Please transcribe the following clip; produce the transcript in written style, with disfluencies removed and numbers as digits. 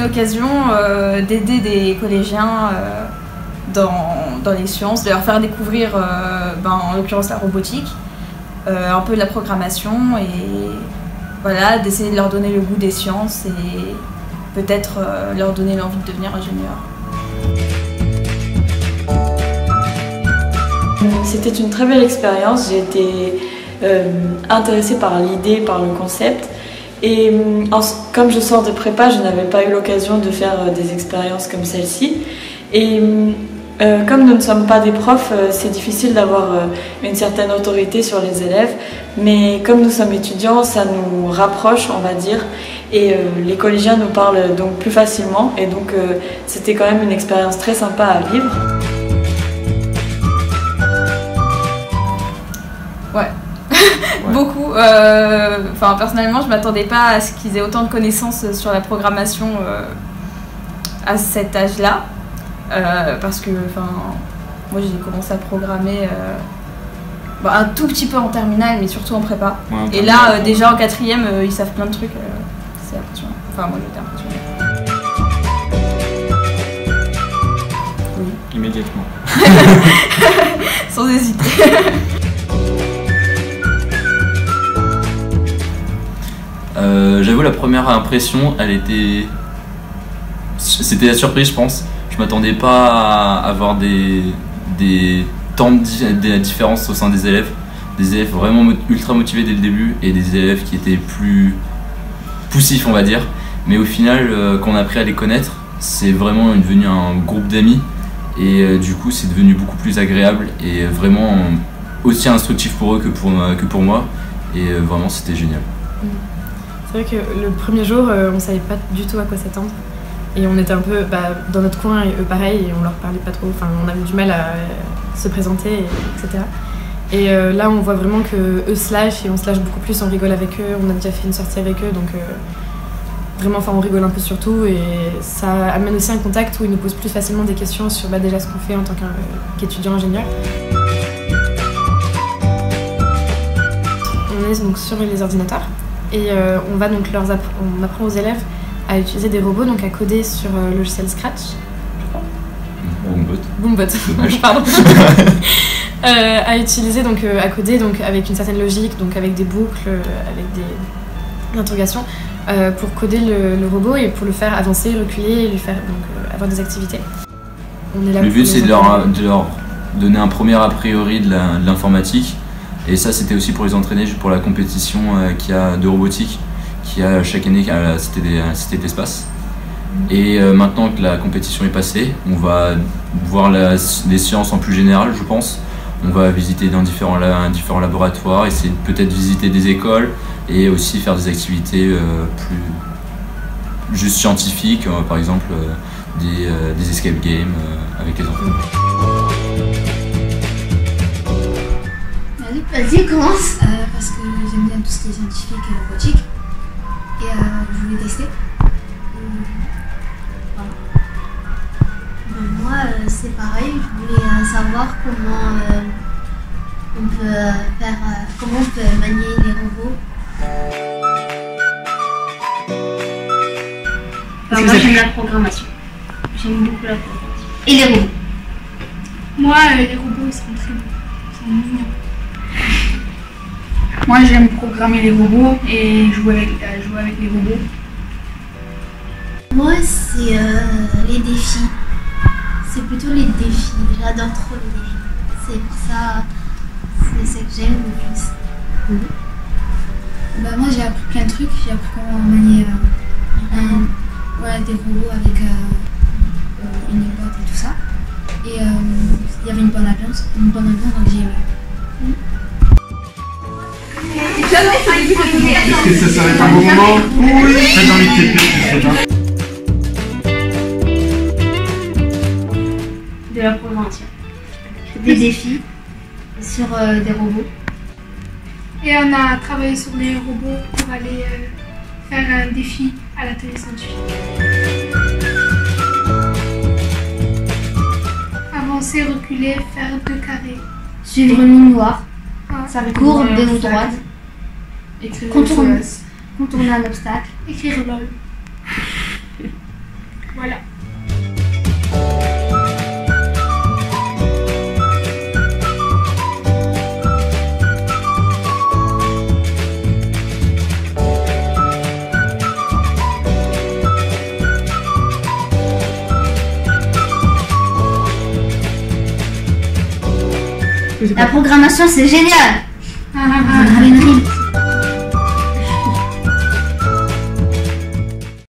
occasion d'aider des collégiens dans les sciences, de leur faire découvrir en l'occurrence la robotique, un peu de la programmation et voilà, d'essayer de leur donner le goût des sciences et peut-être leur donner l'envie de devenir ingénieur. C'était une très belle expérience, j'ai été intéressée par l'idée, par le concept. Et comme je sors de prépa, je n'avais pas eu l'occasion de faire des expériences comme celle-ci. Et comme nous ne sommes pas des profs, c'est difficile d'avoir une certaine autorité sur les élèves. Mais comme nous sommes étudiants, ça nous rapproche, on va dire. Et les collégiens nous parlent donc plus facilement. Et donc c'était quand même une expérience très sympa à vivre. Ouais. Beaucoup. Personnellement, je m'attendais pas à ce qu'ils aient autant de connaissances sur la programmation à cet âge-là. Parce que moi j'ai commencé à programmer un tout petit peu en terminale, mais surtout en prépa. Ouais, et là, déjà en quatrième, ils savent plein de trucs. C'est impressionnant. Enfin, moi j'étais impressionnée. Oui. Immédiatement. Sans hésiter. J'avoue, la première impression, c'était la surprise, je pense. Je m'attendais pas à avoir des différences au sein des élèves vraiment ultra motivés dès le début et des élèves qui étaient plus poussifs, on va dire. Mais au final, quand on a appris à les connaître, c'est vraiment devenu un groupe d'amis et du coup, c'est devenu beaucoup plus agréable et vraiment aussi instructif pour eux que pour moi. Et vraiment, c'était génial. C'est vrai que le premier jour, on savait pas du tout à quoi s'attendre. Et on était un peu dans notre coin, et eux pareil, et on leur parlait pas trop. Enfin, on avait du mal à se présenter, etc. Et là, on voit vraiment qu'eux se lâchent, et on se lâche beaucoup plus, on rigole avec eux. On a déjà fait une sortie avec eux, donc vraiment, on rigole un peu sur tout. Et ça amène aussi un contact où ils nous posent plus facilement des questions sur déjà ce qu'on fait en tant qu'étudiant ingénieur. On est donc sur les ordinateurs. Et on va donc on apprend aux élèves à utiliser des robots, donc à coder sur le logiciel Scratch, je crois. Boombot, pardon. À utiliser, donc à coder donc avec une certaine logique, donc avec des boucles, avec des interrogations, pour coder le robot et pour le faire avancer, reculer et lui faire avoir des activités. On est là. Le but c'est de leur donner un premier a priori de l'informatique. Et ça, c'était aussi pour les entraîner pour la compétition qu'il y a de robotique, qu'il y a chaque année à la Cité d'Espace. Et maintenant que la compétition est passée, on va voir les sciences en plus général, je pense. On va visiter dans différents laboratoires, essayer de peut-être visiter des écoles et aussi faire des activités plus juste scientifiques, par exemple des escape games avec les enfants. Vas-y, commence. Parce que j'aime bien tout ce qui est scientifique et robotique. Et je voulais tester. Voilà. Moi, c'est pareil. Je voulais savoir comment on peut manier les robots. Moi, j'aime la programmation. J'aime beaucoup la programmation. Et les robots. Moi, les robots, ils sont très beaux. Ils sont mignons. Moi, j'aime programmer les robots et jouer avec les robots. Moi, c'est les défis. C'est plutôt les défis. J'adore trop les défis. C'est pour ça, c'est ce que j'aime le plus. Moi, j'ai appris plein de trucs. J'ai appris comment manier des robots avec une boîte et tout ça. Et il y avait une bonne ambiance, donc j'ai aimé. Est-ce que ça serait un bon moment? Oui. Faites dans les TP, de la programmation. Des défis sur des robots. Et on a travaillé sur les robots pour aller faire un défi à la télé scientifique. Avancer, reculer, faire 2 carrés. Suivre une ligne noire. Courbe ou droite. Contourner un obstacle. Écrire LOL. Voilà. La programmation, c'est génial.